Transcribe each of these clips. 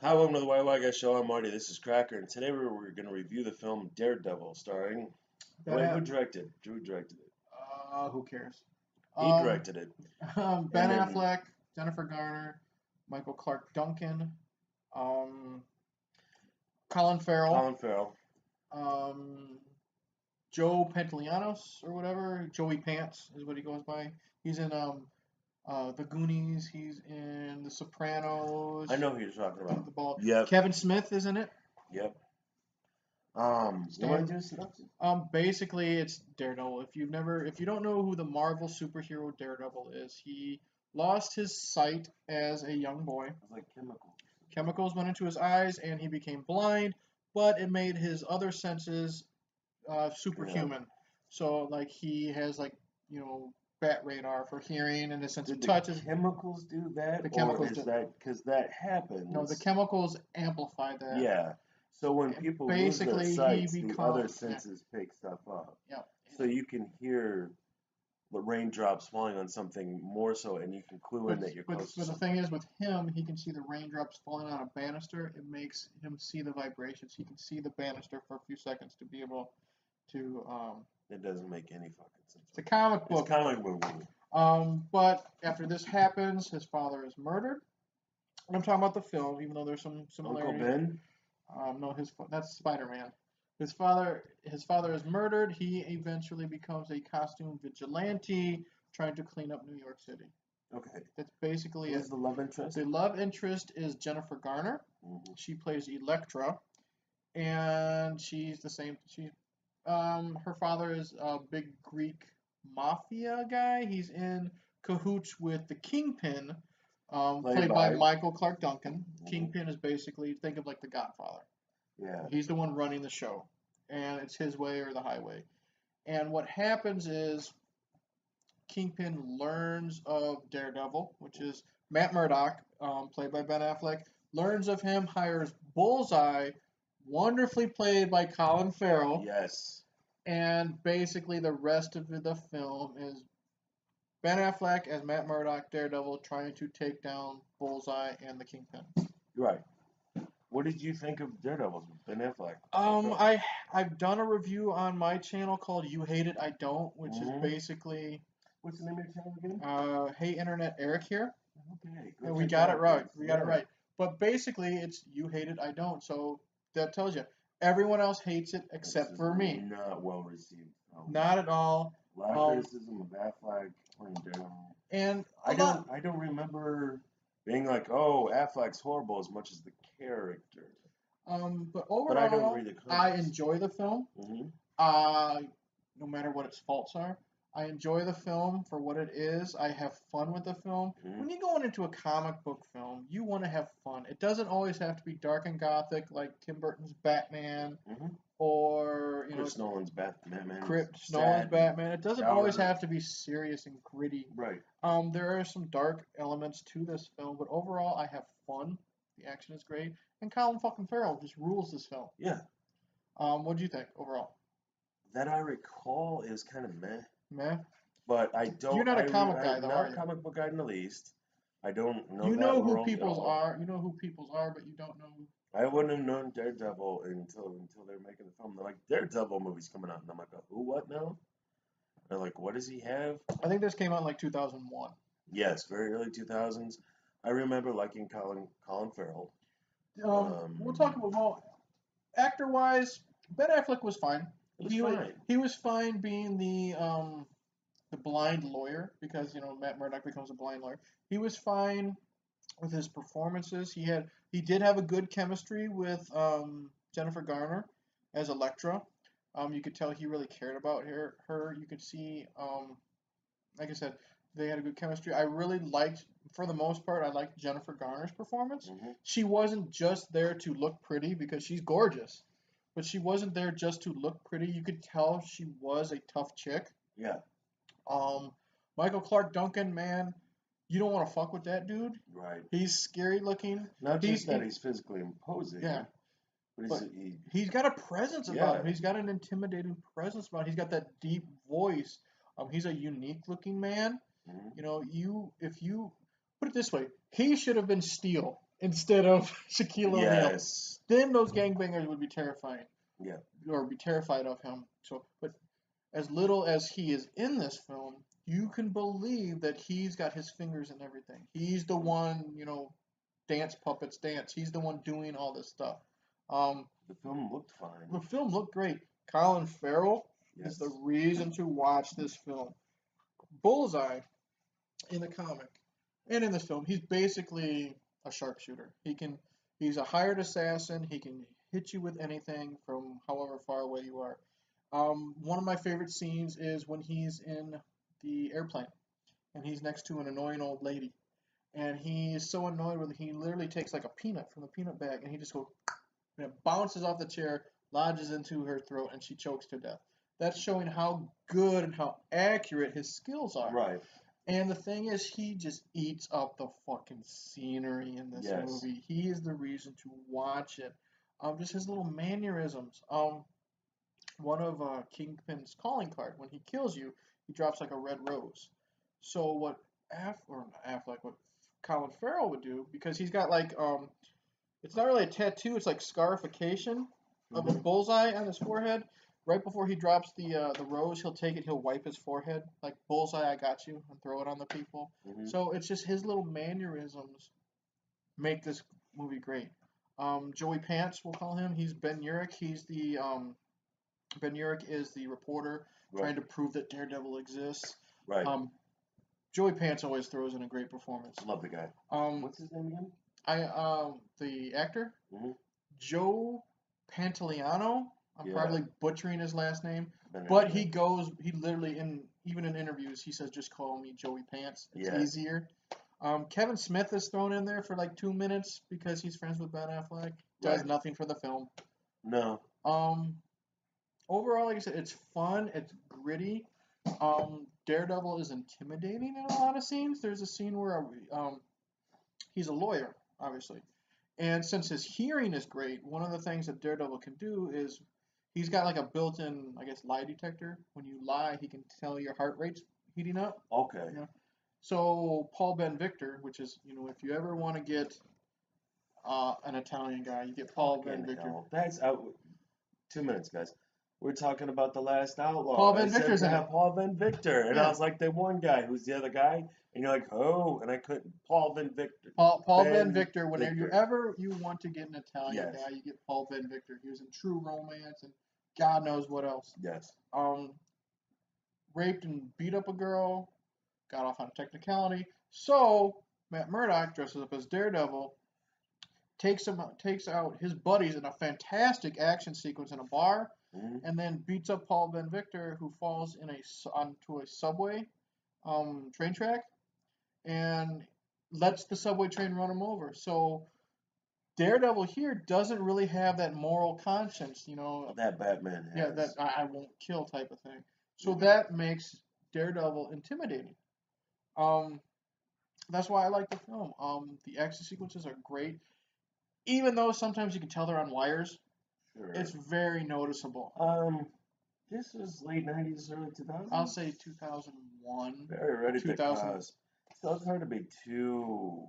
Hi, welcome to the White Guy Show. I'm Marty. This is Cracker, and today we're going to review the film Daredevil, starring. Wait, who directed? Drew directed it. Who cares? He directed it. Ben Affleck, Jennifer Garner, Michael Clark Duncan, Colin Farrell, Joe Pantolianos or whatever. Joey Pants is what he goes by. He's in The Goonies. He's in The Sopranos. I know who you're talking about. The ball. Yep. Kevin Smith is in it. Yep. Basically, it's Daredevil. If you don't know who the Marvel superhero Daredevil is, he lost his sight as a young boy. It's like chemicals. Chemicals went into his eyes, and he became blind. But it made his other senses superhuman. Yeah. So, like, he has bat radar for hearing and a sense of touch. Did the chemicals do that? The chemicals do that because that happens. No, the chemicals amplify that. Yeah. So when people lose their sight, the other senses pick stuff up. Yeah. So you can hear the raindrops falling on something more so, and you can clue in that you're close to But the something. thing is, with him, he can see the raindrops falling on a banister. It makes him see the vibrations. He can see the banister for a few seconds to be able to. It doesn't make any fucking sense. It's a comic book. It's a comic book. But after this happens, his father is murdered. I'm talking about the film, even though there's some similarities. Uncle Ben? No, that's Spider-Man. His father is murdered. He eventually becomes a costume vigilante trying to clean up New York City. Okay. That's basically Who's the love interest? The love interest is Jennifer Garner. Mm-hmm. She plays Elektra, and she's the same. Her father is a big Greek mafia guy. He's in cahoots with the Kingpin, played by Michael Clark Duncan. Mm-hmm. Kingpin is basically, think of like the Godfather. Yeah. He's the one running the show, and it's his way or the highway. And what happens is Kingpin learns of Daredevil, which is Matt Murdock, played by Ben Affleck, learns of him, hires Bullseye, wonderfully played by Colin Farrell. Yes. And basically the rest of the film is Ben Affleck as Matt Murdock, Daredevil, trying to take down Bullseye and the Kingpin. Right. What did you think of Daredevil, Ben Affleck? I've done a review on my channel called You Hate It, I Don't, which is basically... What's the name of your channel again? Hey Internet, Eric here. Okay. And we got it right. We got it right. But basically, it's You Hate It, I Don't. So that tells you. Everyone else hates it except for me. Not well received. Not at all. A lot of criticism of Affleck playing Daredevil. And I don't remember being like, oh, Affleck's horrible as much as the character. But overall, but I don't read the comics. I enjoy the film. Mm-hmm. No matter what its faults are. I enjoy the film for what it is. I have fun with the film. Mm-hmm. When you're going into a comic book film, you want to have fun. It doesn't always have to be dark and gothic like Tim Burton's Batman or Chris Nolan's Batman. Chris Nolan's Batman. It doesn't always have to be serious and gritty. Right. There are some dark elements to this film, but overall, I have fun. The action is great, and Colin fucking Farrell just rules this film. Yeah. What do you think overall? That I recall is kind of meh. Meh. But I don't. You're not a comic guy, though, are you? Not a comic book guy in the least. I don't know. You know who Peoples are. You know who Peoples are, but you don't know. I wouldn't have known Daredevil until they were making the film. They're like, Daredevil movie's coming out, and I'm like, who? What now? They're like, what does he have? I think this came out in like 2001. Yes, very early 2000s. I remember liking Colin Farrell. We'll talk about actor-wise. Ben Affleck was fine. He was fine being the blind lawyer because Matt Murdock becomes a blind lawyer. He was fine with his performances. He did have a good chemistry with Jennifer Garner as Elektra. You could tell he really cared about her. You could see, like I said, they had a good chemistry. I really liked, for the most part, I liked Jennifer Garner's performance. Mm-hmm. She wasn't just there to look pretty because she's gorgeous. But she wasn't there just to look pretty. You could tell she was a tough chick. Yeah. Michael Clark Duncan, man, you don't want to fuck with that dude. Right. He's scary looking. Not just that he's physically imposing. Yeah. But he's got a presence about him. He's got an intimidating presence about him. He's got that deep voice. He's a unique looking man. Mm-hmm. If you put it this way, he should have been Steel instead of Shaquille O'Neal. Yes. Then those gangbangers would be terrifying. Yeah. Or be terrified of him. So, but as little as he is in this film, you can believe that he's got his fingers in everything. He's the one, dance puppets dance. He's the one doing all this stuff. The film looked fine. The film looked great. Colin Farrell is Yes. the reason to watch this film. Bullseye in the comic and in this film, he's basically a sharpshooter. He's a hired assassin. He can hit you with anything from however far away you are. One of my favorite scenes is when he's in the airplane and he's next to an annoying old lady. And he's so annoyed with it, he literally takes like a peanut from the peanut bag and he just goes, and it bounces off the chair, lodges into her throat, and she chokes to death. That's showing how good and how accurate his skills are. Right. And the thing is, he just eats up the fucking scenery in this movie. He is the reason to watch it. Just his little mannerisms. One of Kingpin's calling card, when he kills you, he drops like a red rose. So what what Colin Farrell would do, because he's got like it's not really a tattoo, it's like scarification of a bullseye on his forehead. Right before he drops the rose, he'll take it, he'll wipe his forehead, like bullseye, I got you, and throw it on the people. So it's just his little mannerisms make this movie great. Joey Pants, we'll call him. He's Ben Urich. Ben Urich is the reporter trying to prove that Daredevil exists. Right. Joey Pants always throws in a great performance. Love the guy. What's his name again? The actor, Joe Pantoliano. I'm probably butchering his last name, but he literally even in interviews he says just call me Joey Pants. It's easier. Kevin Smith is thrown in there for like 2 minutes because he's friends with Ben Affleck. Does nothing for the film. No. Overall, like I said, it's fun. It's gritty. Daredevil is intimidating in a lot of scenes. There's a scene where he's a lawyer, obviously. And since his hearing is great, one of the things that Daredevil can do is he's got like a built-in, I guess, lie detector. When you lie, he can tell your heart rate's heating up. Okay. So Paul Ben Victor, which is, if you ever want to get an Italian guy, you get Paul Ben Victor. That's out. 2 minutes, guys. We're talking about The Last Outlaw. Paul Ben Victor's in it. Paul Ben Victor. And I was like, the one guy. Who's the other guy? And you're like, oh, and I couldn't. Paul Ben Victor. Paul Ben Victor. Whenever you want to get an Italian guy, you get Paul Ben Victor. He was in True Romance and God knows what else. Yes. Raped and beat up a girl. Got off on a technicality. So Matt Murdock dresses up as Daredevil. Takes out his buddies in a fantastic action sequence in a bar. And then beats up Paul Ben Victor, who falls onto a subway train track, and lets the subway train run him over. So Daredevil here doesn't really have that moral conscience, that Batman has. Yeah, that I won't kill type of thing. So that makes Daredevil intimidating. That's why I like the film. The action sequences are great, even though sometimes you can tell they're on wires. Sure. It's very noticeable. This was late 90s, early 2000s? I'll say 2001. Very ready to cause. So it's hard to be too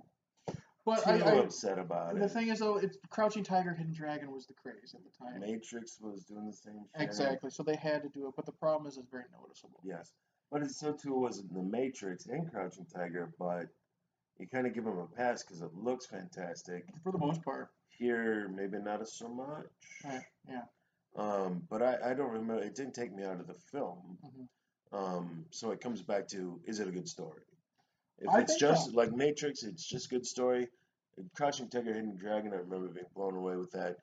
upset about it. The thing is, though, it's Crouching Tiger, Hidden Dragon was the craze at the time. Matrix was doing the same shit. Exactly, so they had to do it, but the problem is it's very noticeable. Yes, but it so too was in the Matrix and Crouching Tiger, but you kind of give them a pass because it looks fantastic. For the most part. Here, maybe not so much. Right, yeah. But I don't remember. It didn't take me out of the film. So it comes back to, is it a good story? If it's just like Matrix, it's just good story. Crouching Tiger, Hidden Dragon, I remember being blown away with that.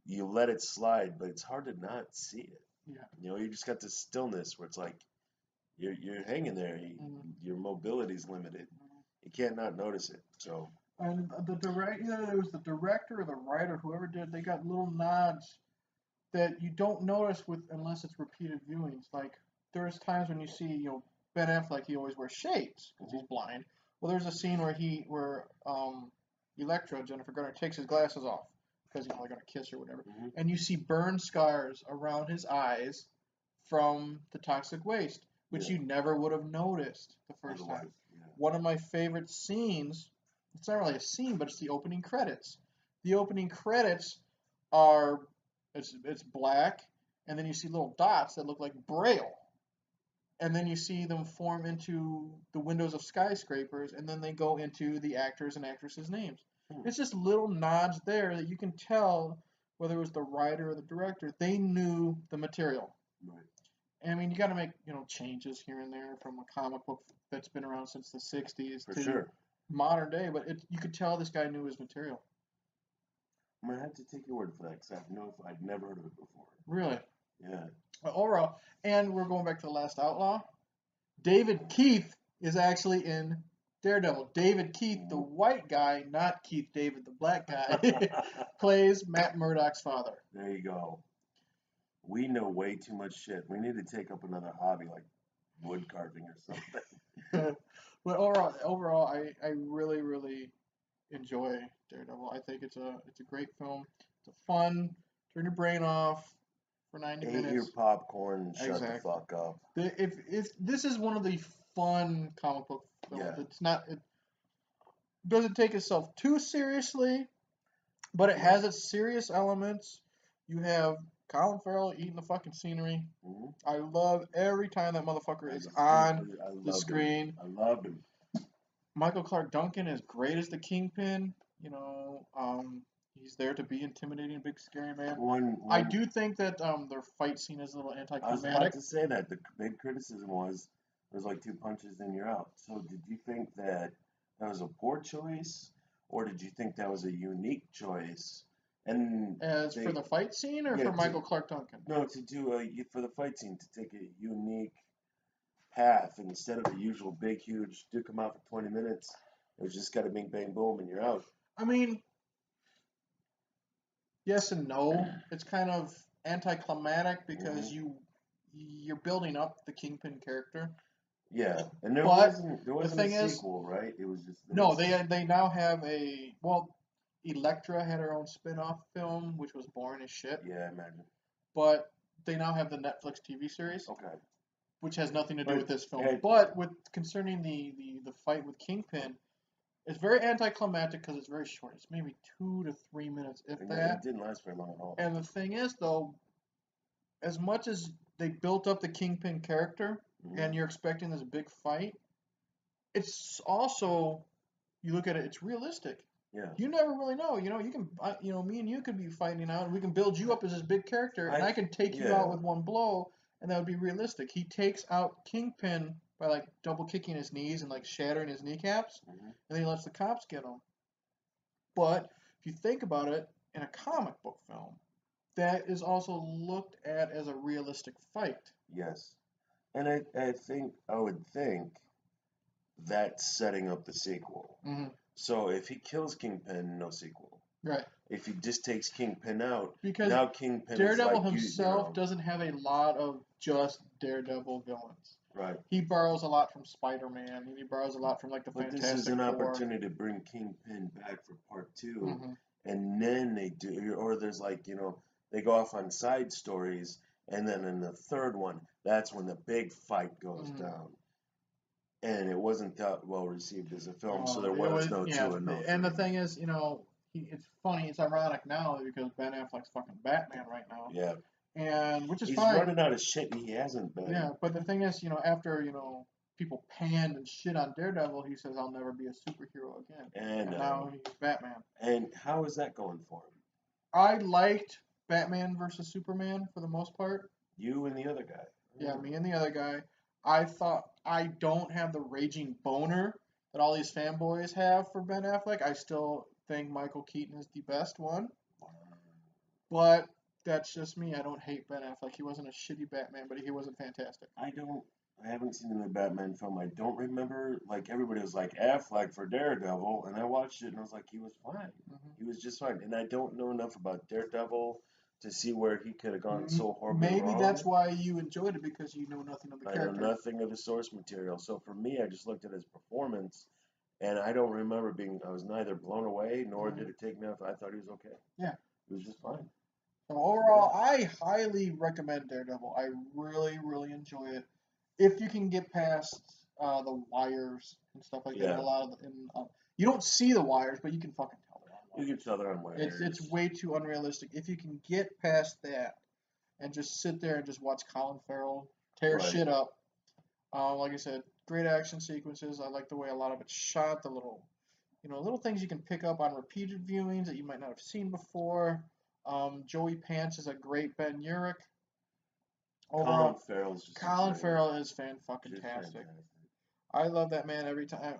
You let it slide, but it's hard to not see it. Yeah. You just got this stillness where it's like you're hanging there. Your mobility is limited. You can't not notice it. So. And it was the director or the writer, whoever did, they got little nods that you don't notice unless it's repeated viewings. Like there's times when you see, Ben Affleck, he always wears shades because he's blind. Well, there's a scene where Elektra, Jennifer Garner, takes his glasses off because they're gonna kiss or whatever, and you see burn scars around his eyes from the toxic waste, which you never would have noticed the first time. One of my favorite scenes it's not really a scene, but it's the opening credits. The opening credits are it's black, and then you see little dots that look like Braille, and then you see them form into the windows of skyscrapers, and then they go into the actors and actresses' names. It's just little nods there that you can tell whether it was the writer or the director, they knew the material. Right. I mean, you got to make changes here and there from a comic book that's been around since the '60s to modern day, but you could tell this guy knew his material. I'm gonna have to take your word for that because I'd never heard of it before. Really? Yeah. Overall, and we're going back to The Last Outlaw. David Keith is actually in Daredevil. David Keith, the white guy, not Keith David, the black guy, plays Matt Murdock's father. There you go. We know way too much shit. We need to take up another hobby like wood carving or something. But overall, I really, really enjoy Daredevil. I think it's a great film. It's a fun, turn your brain off for 90 minutes. Eat your popcorn and shut the fuck up. If this is one of the fun comic book films. Yeah. It doesn't take itself too seriously, but it has its serious elements. You have Colin Farrell eating the fucking scenery. Mm-hmm. I love every time that motherfucker is on the screen. I loved him. Michael Clark Duncan is great as the Kingpin. He's there to be intimidating, big, scary man. I do think that their fight scene is a little anticlimactic. I was about to say that. The big criticism was there's like 2 punches and you're out. So did you think that was a poor choice, or did you think that was a unique choice? And for the fight scene, or for Michael Clark Duncan? No, to do for the fight scene, to take a unique path instead of the usual big, huge duke him out for 20 minutes. It was just got to bing, bang, boom, and you're out. I mean, yes and no. It's kind of anticlimactic because you're building up the Kingpin character. Yeah, and there wasn't a sequel, right? It was just they now have Elektra had her own spin-off film, which was boring as shit. Yeah, I imagine. But they now have the Netflix TV series. Okay. Which has nothing to do with this film. But concerning the fight with Kingpin, it's very anticlimactic because it's very short. It's maybe 2 to 3 minutes, if that. It didn't last very long at all. And the thing is, though, as much as they built up the Kingpin character, and you're expecting this big fight, it's also, you look at it, it's realistic. Yeah. You never really know. You can, me and you could be fighting out, and we can build you up as this big character, and I can take you out with one blow, and that would be realistic. He takes out Kingpin by like double kicking his knees and like shattering his kneecaps, and then he lets the cops get him. But if you think about it, in a comic book film, that is also looked at as a realistic fight. Yes. And I would think that's setting up the sequel. Mm-hmm. So if he kills Kingpin, no sequel. Right. If he just takes Kingpin out, because now Kingpin Daredevil is like himself doesn't have a lot of just Daredevil villains. Right. He borrows a lot from Spider-Man, and he borrows a lot from like the Fantastic Four. But this is an opportunity to bring Kingpin back for part 2, and then they do, or there's like they go off on side stories, and then in the third one, that's when the big fight goes down. And it wasn't that well received as a film, so there was no 2 and no 3. And the thing is, it's funny, it's ironic now because Ben Affleck's fucking Batman right now. Yeah. And which is He's fine. He's running out of shit, and he hasn't been. Yeah, but the thing is, after people panned and shit on Daredevil, he says, "I'll never be a superhero again." And now he's Batman. And how is that going for him? I liked Batman versus Superman for the most part. You and the other guy. Yeah, me and the other guy. I thought I don't have the raging boner that all these fanboys have for Ben Affleck. I still think Michael Keaton is the best one. But that's just me. I don't hate Ben Affleck. He wasn't a shitty Batman, but he wasn't fantastic. I haven't seen the new Batman film. I don't remember. Like, everybody was like, Affleck for Daredevil, and I watched it, and I was like, he was fine. He was just fine. And I don't know enough about Daredevil to see where he could have gone so horribly wrong. That's why you enjoyed it, because you know nothing of the character. I know nothing of the source material. So for me, I just looked at his performance, and I don't remember I was neither blown away, nor did it take me off. I thought he was okay. Yeah. He was just fine. So overall, I highly recommend Daredevil. I really, really enjoy it. If you can get past the wires and stuff like that, You don't see the wires, but you can fucking tell they're on wires. You can tell they're on wires. It's way too unrealistic. If you can get past that and just sit there and just watch Colin Farrell tear shit up, like I said, great action sequences. I like the way a lot of it's shot. The little things you can pick up on repeated viewings that you might not have seen before. Joey Pants is a great Ben Urich. Colin Farrell is just Colin Farrell is fan-fucking-tastic. I love that man every time.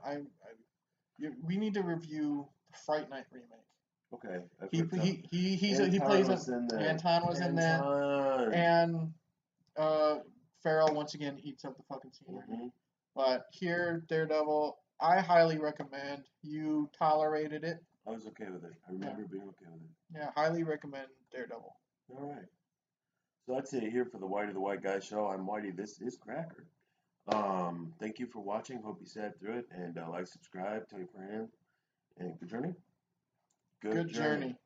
We need to review the Fright Night remake. Okay. He plays Anton was in there, and Farrell once again eats up the fucking scenery. Mm-hmm. But here, Daredevil, I highly recommend. You tolerated it. I was okay with it. I remember being okay with it. Yeah, highly recommend Daredevil. All right. So that's it here for the Whitey the White Guy Show. I'm Whitey. This is Cracker. Thank you for watching. Hope you sat through it. And like, subscribe, tell your friend. And good journey. Good journey.